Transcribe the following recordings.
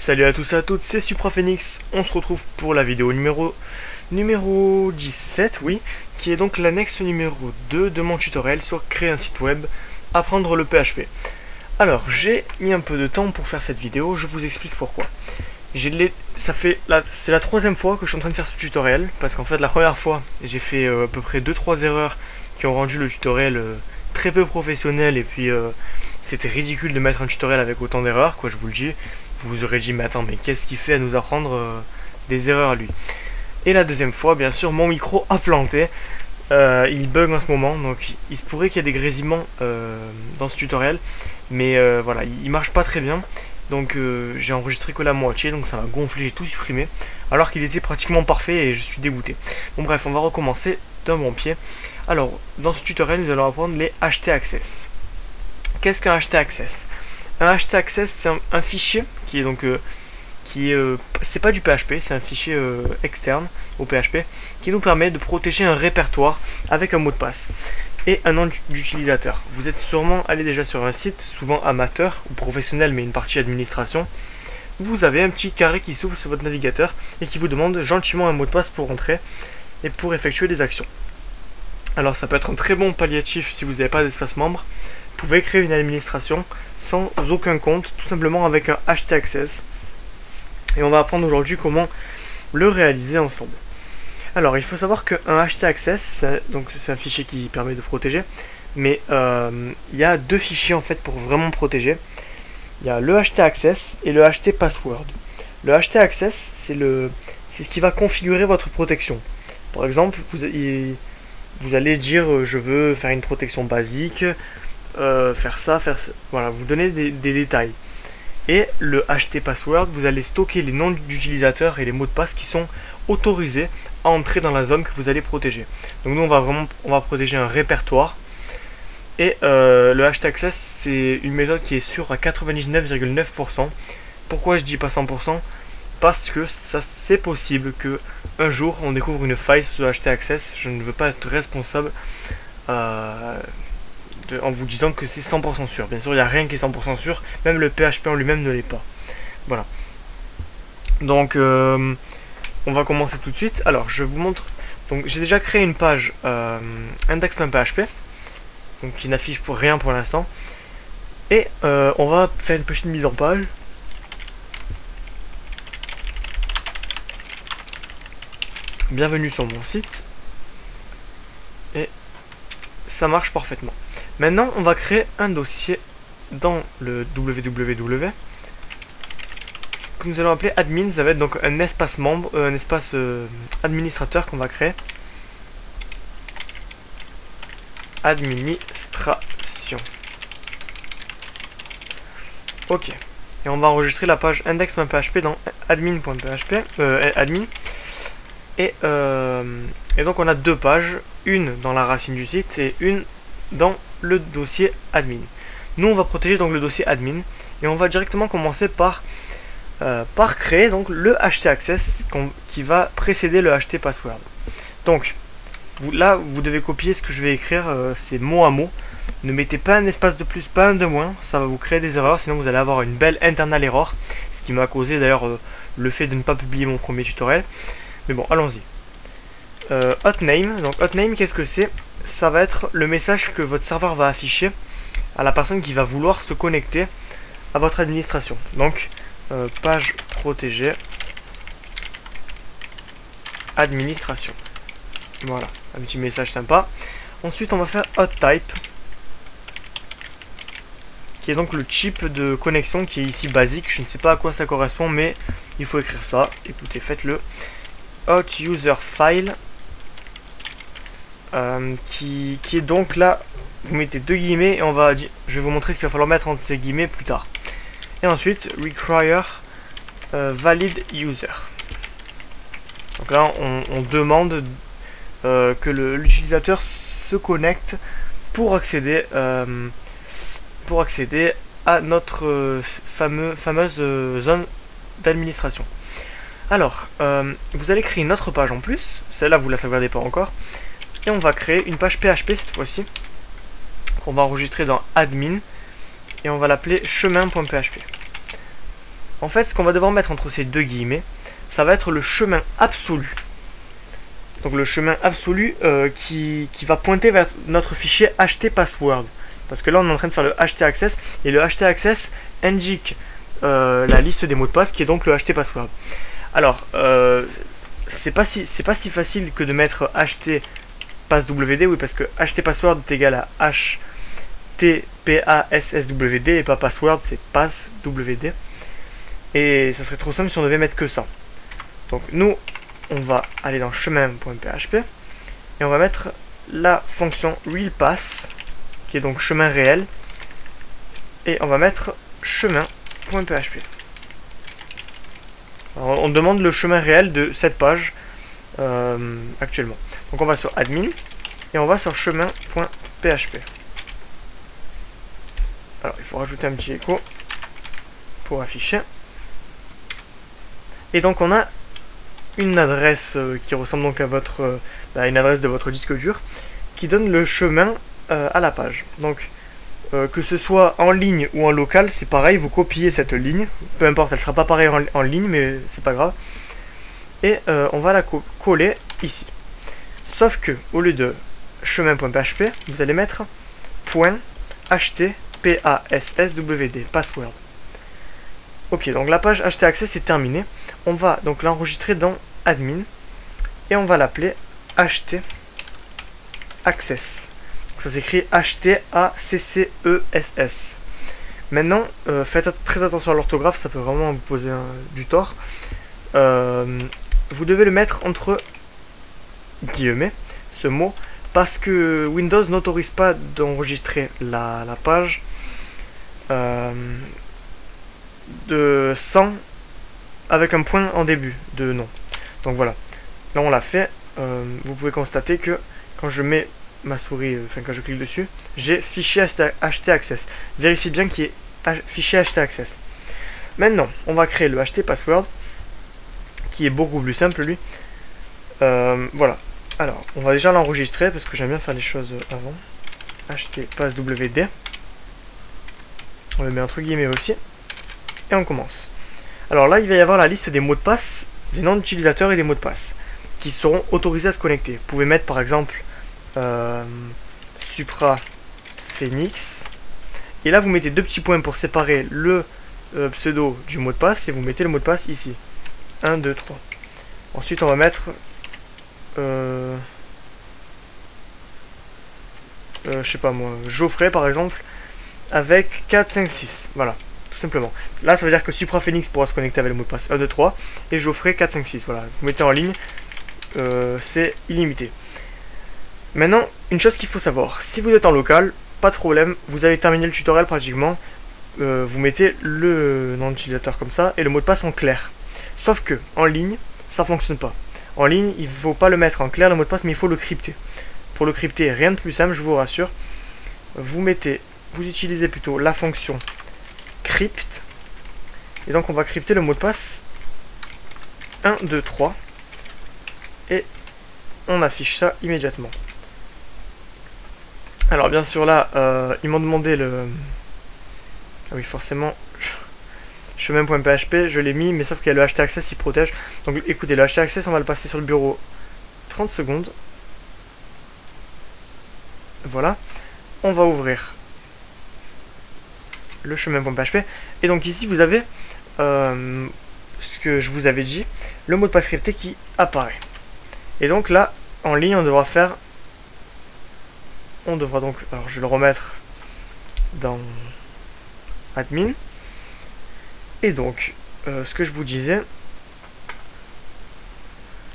Salut à tous et à toutes, c'est SupraPhoenix. On se retrouve pour la vidéo numéro 17, oui, qui est donc l'annexe numéro 2 de mon tutoriel sur créer un site web, apprendre le PHP. Alors, j'ai mis un peu de temps pour faire cette vidéo, je vous explique pourquoi. C'est la troisième fois que je suis en train de faire ce tutoriel, parce qu'en fait la première fois, j'ai fait à peu près 2-3 erreurs qui ont rendu le tutoriel très peu professionnel, et puis c'était ridicule de mettre un tutoriel avec autant d'erreurs, quoi, je vous le dis. Vous vous aurez dit, mais attends, mais qu'est-ce qu'il fait à nous apprendre des erreurs à lui? Et la deuxième fois, bien sûr, mon micro a planté. Il bug en ce moment, donc il se pourrait qu'il y ait des grésillements dans ce tutoriel. Mais voilà, il marche pas très bien. Donc j'ai enregistré que la moitié, donc ça va gonfler, j'ai tout supprimé. Alors qu'il était pratiquement parfait et je suis dégoûté. Bon bref, on va recommencer d'un bon pied. Alors, dans ce tutoriel, nous allons apprendre les htaccess. Qu'est-ce qu'un htaccess? Un htaccess, c'est un fichier qui est donc c'est pas du PHP, c'est un fichier externe au PHP qui nous permet de protéger un répertoire avec un mot de passe et un nom d'utilisateur. Vous êtes sûrement allé déjà sur un site, souvent amateur ou professionnel, mais une partie administration. Vous avez un petit carré qui s'ouvre sur votre navigateur et qui vous demande gentiment un mot de passe pour entrer et pour effectuer des actions. Alors ça peut être un très bon palliatif si vous n'avez pas d'espace membre. Vous pouvez créer une administration sans aucun compte, tout simplement avec un htaccess. Et on va apprendre aujourd'hui comment le réaliser ensemble. Alors il faut savoir qu'un htaccess, donc c'est un fichier qui permet de protéger, mais il y a deux fichiers en fait pour vraiment protéger. Il y a le htaccess et le htpassword. Le htaccess, c'est ce qui va configurer votre protection. Par exemple, vous allez dire je veux faire une protection basique, faire ça, voilà, vous donnez des détails. Et le htpassword, vous allez stocker les noms d'utilisateurs et les mots de passe qui sont autorisés à entrer dans la zone que vous allez protéger. Donc nous on va protéger un répertoire. Et le htaccess, c'est une méthode qui est sûre à 99,9%. Pourquoi je dis pas 100%? Parce que ça c'est possible que un jour on découvre une faille sur htaccess. Je ne veux pas être responsable en vous disant que c'est 100% sûr. Bien sûr, il n'y a rien qui est 100% sûr, même le PHP en lui-même ne l'est pas. Voilà. Donc, on va commencer tout de suite. Alors, je vous montre. Donc, j'ai déjà créé une page index.php, donc qui n'affiche pour rien pour l'instant. Et on va faire une petite mise en page. Bienvenue sur mon site. Et ça marche parfaitement. Maintenant, on va créer un dossier dans le www que nous allons appeler admin. Ça va être donc un espace membre, un espace administrateur qu'on va créer. Administration. Ok. Et on va enregistrer la page index.php dans admin.php, admin. Et donc on a deux pages, une dans la racine du site et une dans le dossier admin. Nous on va protéger donc le dossier admin et on va directement commencer par créer donc le htaccess qui va précéder le htpassword. Donc là vous devez copier ce que je vais écrire, c'est mot à mot. Ne mettez pas un espace de plus, pas un de moins, ça va vous créer des erreurs, sinon vous allez avoir une belle internal error, ce qui m'a causé d'ailleurs le fait de ne pas publier mon premier tutoriel. Mais bon, allons-y. Hotname, donc hotname, qu'est-ce que c'est? Ça va être le message que votre serveur va afficher à la personne qui va vouloir se connecter à votre administration. Donc, page protégée, administration. Voilà, un petit message sympa. Ensuite, on va faire hottype, qui est donc le type de connexion qui est ici basique. Je ne sais pas à quoi ça correspond, mais il faut écrire ça. Écoutez, faites-le. Hot user file, qui est donc là, vous mettez deux guillemets et je vais vous montrer ce qu'il va falloir mettre entre ces guillemets plus tard. Et ensuite require valid user. Donc là on demande que l'utilisateur se connecte pour accéder à notre fameuse zone d'administration. Alors, vous allez créer une autre page en plus, celle-là vous la sauvegardez pas encore, et on va créer une page PHP cette fois-ci, qu'on va enregistrer dans admin, et on va l'appeler chemin.php. en fait, ce qu'on va devoir mettre entre ces deux guillemets, ça va être le chemin absolu. Donc le chemin absolu qui va pointer vers notre fichier htpassword. Parce que là, on est en train de faire le htaccess, et le htaccess indique la liste des mots de passe, qui est donc le htpassword. Alors, c'est pas si facile que de mettre htpasswd, oui, parce que htpassword est égal à htpasswd, et pas password, c'est passwd. Et ça serait trop simple si on devait mettre que ça. Donc nous, on va aller dans chemin.php, et on va mettre la fonction realPass, qui est donc chemin réel, et on va mettre chemin.php. On demande le chemin réel de cette page actuellement. Donc on va sur admin et on va sur chemin.php. Alors il faut rajouter un petit écho pour afficher. Et donc on a une adresse qui ressemble donc à une adresse de votre disque dur qui donne le chemin à la page. Donc que ce soit en ligne ou en local, c'est pareil, vous copiez cette ligne, peu importe, elle sera pas pareille en ligne, mais c'est pas grave. Et on va la coller ici. Sauf que, au lieu de chemin.php, vous allez mettre .htpasswd, password. Ok, donc la page htaccess est terminée. On va donc l'enregistrer dans admin, et on va l'appeler htaccess. Ça s'écrit H-T-A-C-C-E-S-S. Maintenant, faites très attention à l'orthographe, ça peut vraiment vous poser du tort. Vous devez le mettre entre guillemets, ce mot, parce que Windows n'autorise pas d'enregistrer la page sans avec un point en début de nom. Donc voilà, là on l'a fait. Vous pouvez constater que quand je mets ma souris, quand je clique dessus, j'ai fichier htaccess. Vérifiez bien qu'il y ait fichier htaccess. Maintenant, on va créer le htpassword, qui est beaucoup plus simple lui. Voilà. Alors, on va déjà l'enregistrer parce que j'aime bien faire les choses avant. htpasswd. On le met entre guillemets aussi. Et on commence. Alors là, il va y avoir la liste des mots de passe, des noms d'utilisateurs et des mots de passe qui seront autorisés à se connecter. Vous pouvez mettre par exemple Supra Phoenix, et là vous mettez deux petits points pour séparer le pseudo du mot de passe, et vous mettez le mot de passe ici 1, 2, 3. Ensuite on va mettre je sais pas moi, Geoffrey par exemple, avec 4, 5, 6, voilà, tout simplement. Là ça veut dire que Supra Phoenix pourra se connecter avec le mot de passe 1, 2, 3, et Geoffrey 4, 5, 6, voilà, vous mettez en ligne, c'est illimité. Maintenant, une chose qu'il faut savoir, si vous êtes en local, pas de problème, vous avez terminé le tutoriel pratiquement, vous mettez le nom d'utilisateur comme ça et le mot de passe en clair. Sauf que en ligne, ça fonctionne pas. En ligne, il ne faut pas le mettre en clair le mot de passe, mais il faut le crypter. Pour le crypter, rien de plus simple, je vous rassure. Vous utilisez plutôt la fonction crypt, et donc on va crypter le mot de passe 1, 2, 3, et on affiche ça immédiatement. Alors bien sûr là, ils m'ont demandé le... Ah oui, forcément, chemin.php, je l'ai mis, mais sauf qu'il y a le htaccess, il protège. Donc écoutez, le htaccess, on va le passer sur le bureau 30 secondes. Voilà. On va ouvrir le chemin.php. Et donc ici, vous avez ce que je vous avais dit, le mot de passe crypté qui apparaît. Et donc là, en ligne, on devra donc, alors je vais le remettre dans admin. Et donc, ce que je vous disais,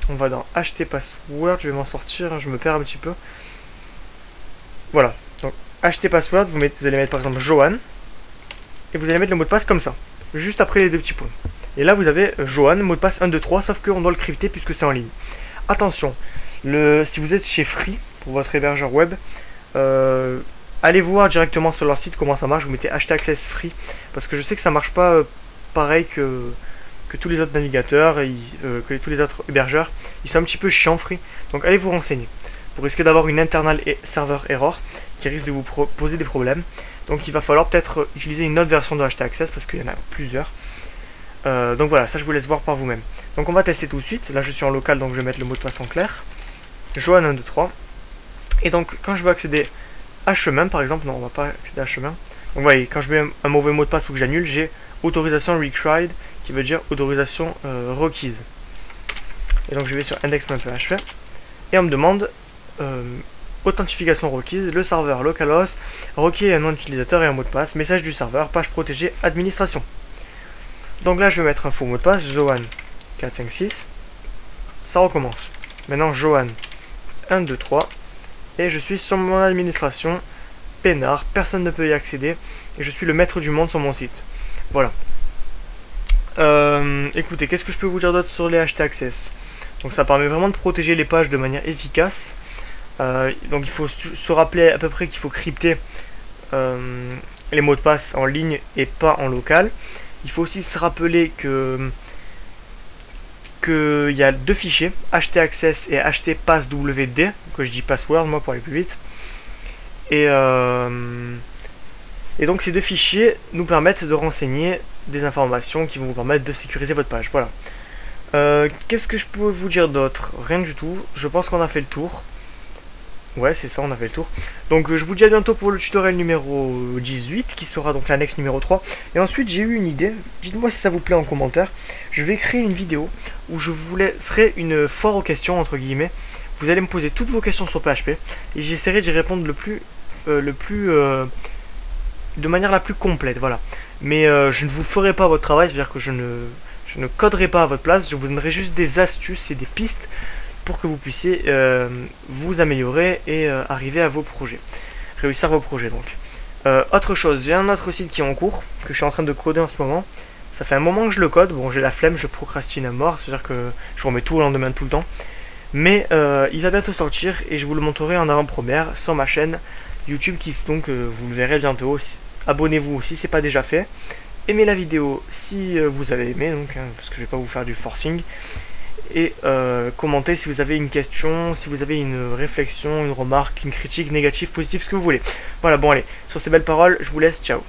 on va dans htpassword, je vais m'en sortir, je me perds un petit peu. Voilà, donc htpassword, vous allez mettre par exemple Johan, et vous allez mettre le mot de passe comme ça, juste après les deux petits points. Et là vous avez Johan, mot de passe 1, 2, 3, sauf qu'on doit le crypter puisque c'est en ligne. Attention, si vous êtes chez Free, pour votre hébergeur web, allez voir directement sur leur site comment ça marche, vous mettez htaccess free, parce que je sais que ça marche pas pareil que tous les autres navigateurs, que tous les autres hébergeurs, ils sont un petit peu chiants Free, donc allez vous renseigner. Vous risquez d'avoir une internal server error qui risque de vous poser des problèmes, donc il va falloir peut-être utiliser une autre version de htaccess parce qu'il y en a plusieurs. Donc voilà, ça je vous laisse voir par vous-même. Donc on va tester tout de suite. Là je suis en local, donc je vais mettre le mot de passe en clair. Johan123. Et donc quand je veux accéder à chemin par exemple, non on va pas accéder à chemin. Donc vous voyez, quand je mets un mauvais mot de passe ou que j'annule, j'ai autorisation required qui veut dire autorisation requise. Et donc je vais sur index.php et on me demande authentification requise, le serveur localhost requiert un nom d'utilisateur et un mot de passe, message du serveur, page protégée, administration. Donc là je vais mettre un faux mot de passe, Johan456, ça recommence. Maintenant Johan123 et je suis sur mon administration, peinard, personne ne peut y accéder et je suis le maître du monde sur mon site. Voilà. Écoutez, qu'est-ce que je peux vous dire d'autre sur les htaccess? Donc ça permet vraiment de protéger les pages de manière efficace. Donc il faut se rappeler à peu près qu'il faut crypter les mots de passe en ligne et pas en local. Il faut aussi se rappeler qu'il y a deux fichiers, htaccess et htpasswd, que je dis password moi pour aller plus vite. Et donc ces deux fichiers nous permettent de renseigner des informations qui vont vous permettre de sécuriser votre page. Voilà. Qu'est-ce que je peux vous dire d'autre? Rien du tout. Je pense qu'on a fait le tour. Ouais, c'est ça, on a fait le tour. Donc je vous dis à bientôt pour le tutoriel numéro 18, qui sera donc l'annexe numéro 3. Et ensuite, j'ai eu une idée. Dites-moi si ça vous plaît en commentaire. Je vais créer une vidéo où je vous laisserai une foire aux questions, entre guillemets. Vous allez me poser toutes vos questions sur PHP. Et j'essaierai d'y répondre de manière la plus complète, voilà. Mais je ne vous ferai pas votre travail, c'est-à-dire que je ne coderai pas à votre place. Je vous donnerai juste des astuces et des pistes pour que vous puissiez vous améliorer et arriver à vos projets, réussir vos projets donc. Autre chose, j'ai un autre site qui est en cours, que je suis en train de coder en ce moment. Ça fait un moment que je le code, bon j'ai la flemme, je procrastine à mort, c'est à dire que je remets tout au lendemain tout le temps. Mais il va bientôt sortir et je vous le montrerai en avant-première sur ma chaîne YouTube qui donc vous le verrez bientôt. Abonnez-vous si c'est pas déjà fait. Aimez la vidéo si vous avez aimé, donc, parce que je vais pas vous faire du forcing. Et commentez si vous avez une question, si vous avez une réflexion, une remarque, une critique négative, positive, ce que vous voulez. Voilà, bon allez, sur ces belles paroles, je vous laisse, ciao.